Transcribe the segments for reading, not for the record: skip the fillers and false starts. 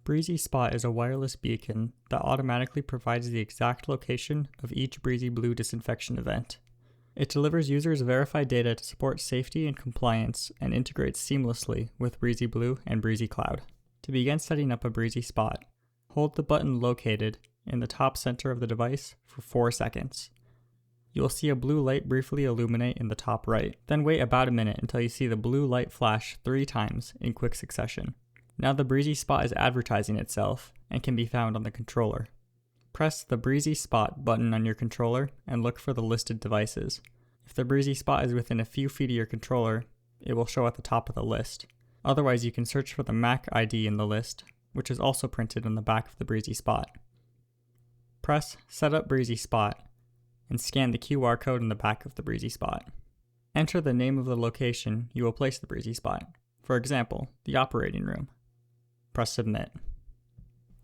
Breezy Spot is a wireless beacon that automatically provides the exact location of each Breezy Blue disinfection event. It delivers users verified data to support safety and compliance and integrates seamlessly with Breezy Blue and Breezy Cloud. To begin setting up a Breezy Spot, hold the button located in the top center of the device for 4 seconds. You will see a blue light briefly illuminate in the top right, then wait about a minute until you see the blue light flash 3 times in quick succession. Now the Breezy Spot is advertising itself and can be found on the controller. Press the Breezy Spot button on your controller and look for the listed devices. If the Breezy Spot is within a few feet of your controller, it will show at the top of the list. Otherwise, you can search for the MAC ID in the list, which is also printed on the back of the Breezy Spot. Press Set Up Breezy Spot and scan the QR code in the back of the Breezy Spot. Enter the name of the location you will place the Breezy Spot, for example, the operating room. Press Submit.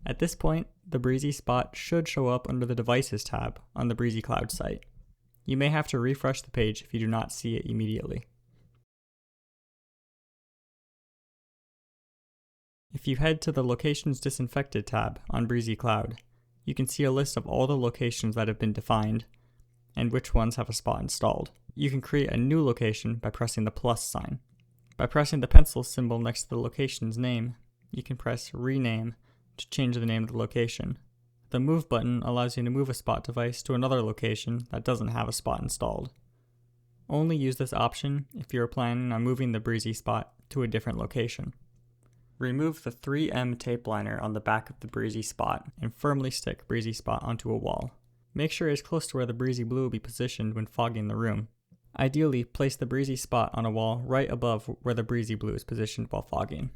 At this point, the Breezy Spot should show up under the Devices tab on the Breezy Cloud site. You may have to refresh the page if you do not see it immediately. If you head to the Locations Disinfected tab on Breezy Cloud, you can see a list of all the locations that have been defined and which ones have a spot installed. You can create a new location by pressing the plus sign. By pressing the pencil symbol next to the location's name, you can press Rename to change the name of the location. The Move button allows you to move a spot device to another location that doesn't have a spot installed. Only use this option if you are planning on moving the Breezy Spot to a different location. Remove the 3M tape liner on the back of the Breezy Spot and firmly stick Breezy Spot onto a wall. Make sure it is close to where the Breezy Blue will be positioned when fogging the room. Ideally, place the Breezy Spot on a wall right above where the Breezy Blue is positioned while fogging.